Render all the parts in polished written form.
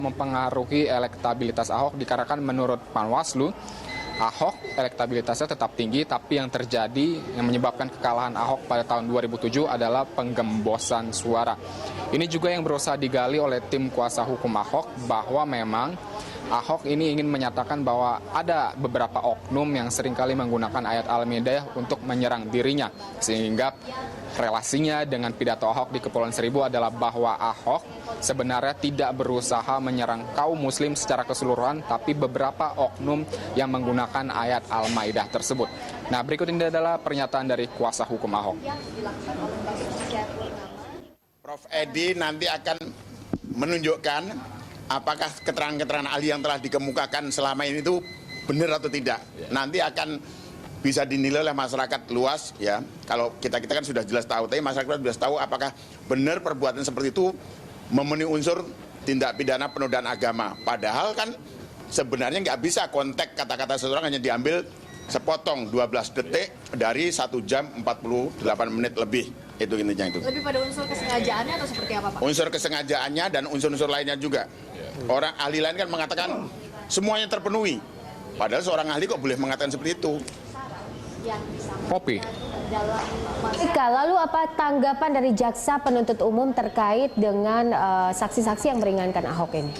mempengaruhi elektabilitas Ahok dikarenakan menurut Panwaslu, Ahok elektabilitasnya tetap tinggi, tapi yang terjadi yang menyebabkan kekalahan Ahok pada tahun 2007 adalah penggembosan suara. Ini juga yang berusaha digali oleh tim kuasa hukum Ahok bahwa memang Ahok ini ingin menyatakan bahwa ada beberapa oknum yang seringkali menggunakan ayat Al-Maidah untuk menyerang dirinya, sehingga relasinya dengan pidato Ahok di Kepulauan Seribu adalah bahwa Ahok sebenarnya tidak berusaha menyerang kaum muslim secara keseluruhan, tapi beberapa oknum yang menggunakan ayat Al-Maidah tersebut. Nah, berikut ini adalah pernyataan dari kuasa hukum Ahok. Prof. Edi nanti akan menunjukkan apakah keterangan-keterangan ahli yang telah dikemukakan selama ini itu benar atau tidak. Nanti akan bisa dinilai oleh masyarakat luas, ya. Kalau kita kan sudah jelas tahu, tapi masyarakat sudah tahu apakah benar perbuatan seperti itu memenuhi unsur tindak pidana penodaan agama. Padahal kan sebenarnya nggak bisa konteks kata-kata seseorang hanya diambil sepotong 12 detik dari 1 jam 48 menit lebih. Itu intinya itu. Lebih pada unsur kesengajaannya atau seperti apa, Pak? Unsur kesengajaannya dan unsur-unsur lainnya juga. Orang ahli lain kan mengatakan semuanya terpenuhi. Padahal seorang ahli kok boleh mengatakan seperti itu. Popi. Ika, lalu apa tanggapan dari jaksa penuntut umum terkait dengan saksi-saksi yang meringankan Ahok ini?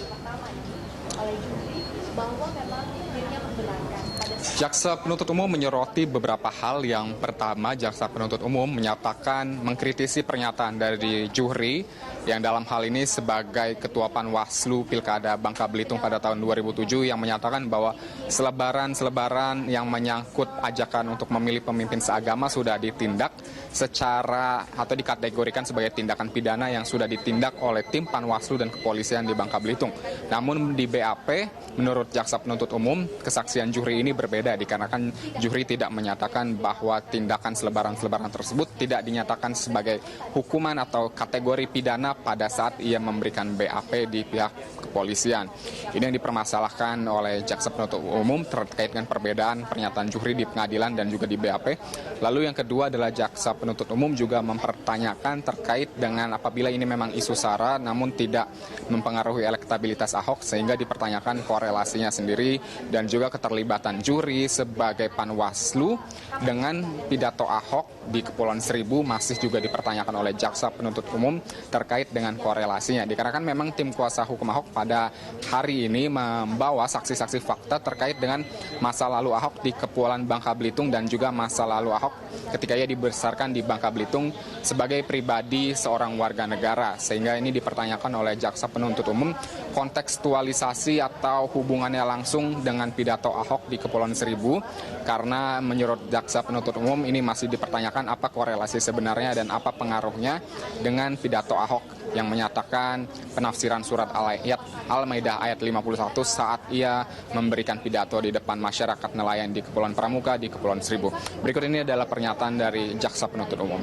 Jaksa penuntut umum menyoroti beberapa hal. Yang pertama, jaksa penuntut umum menyatakan mengkritisi pernyataan dari Juhri yang dalam hal ini sebagai Ketua Panwaslu Pilkada Bangka Belitung pada tahun 2007 yang menyatakan bahwa selebaran yang menyangkut ajakan untuk memilih pemimpin seagama sudah ditindak secara atau dikategorikan sebagai tindakan pidana yang sudah ditindak oleh tim Panwaslu dan kepolisian di Bangka Belitung. Namun di BAP, menurut jaksa penuntut umum, kesaksian Juhri ini berbeda dikarenakan Juhri tidak menyatakan bahwa tindakan selebaran-selebaran tersebut tidak dinyatakan sebagai hukuman atau kategori pidana pada saat ia memberikan BAP di pihak kepolisian. Ini yang dipermasalahkan oleh jaksa penuntut umum terkait dengan perbedaan pernyataan Juhri di pengadilan dan juga di BAP. Lalu yang kedua adalah jaksa penuntut umum juga mempertanyakan terkait dengan apabila ini memang isu sara namun tidak mempengaruhi elektabilitas Ahok, sehingga dipertanyakan korelasinya sendiri dan juga keterlibatan Juhri sebagai Panwaslu dengan pidato Ahok di Kepulauan Seribu masih juga dipertanyakan oleh jaksa penuntut umum terkait dengan korelasinya. Dikarenakan memang tim kuasa hukum Ahok pada hari ini membawa saksi-saksi fakta terkait dengan masa lalu Ahok di Kepulauan Bangka Belitung dan juga masa lalu Ahok ketika ia dibesarkan di Bangka Belitung sebagai pribadi seorang warga negara, sehingga ini dipertanyakan oleh jaksa penuntut umum kontekstualisasi atau hubungannya langsung dengan pidato Ahok di Kepulauan Seribu, karena menurut jaksa penuntut umum ini masih dipertanyakan apa korelasi sebenarnya dan apa pengaruhnya dengan pidato Ahok yang menyatakan penafsiran surat Al-Maidah ayat 51 saat ia memberikan pidato di depan masyarakat nelayan di Kepulauan Pramuka di Kepulauan Seribu. Berikut ini adalah pernyataan dari jaksa penuntut umum.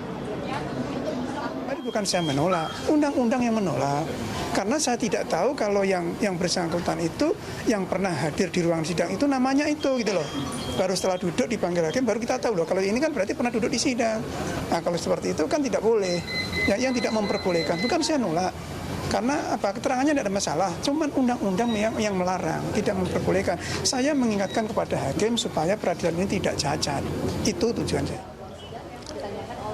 Bukan saya menolak, undang-undang yang menolak. Karena saya tidak tahu kalau yang bersangkutan itu yang pernah hadir di ruang sidang itu namanya itu gitu loh. Baru setelah duduk dipanggil hakim baru kita tahu loh kalau ini kan berarti pernah duduk di sidang. Nah, kalau seperti itu kan tidak boleh. Ya, yang tidak memperbolehkan bukan saya nolak. Karena apa, keterangannya tidak ada masalah, cuman undang-undang yang melarang, tidak memperbolehkan. Saya mengingatkan kepada hakim supaya peradilan ini tidak cacat. Itu tujuan saya.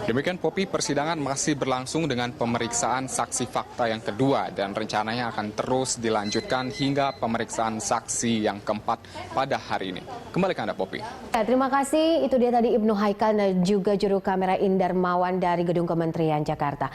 Demikian Popi, persidangan masih berlangsung dengan pemeriksaan saksi fakta yang kedua dan rencananya akan terus dilanjutkan hingga pemeriksaan saksi yang keempat pada hari ini. Kembali ke Anda, Popi. Ya, terima kasih. Itu dia tadi Ibnu Haikal dan juga juru kamera Indar Mawan dari Gedung Kementerian Jakarta.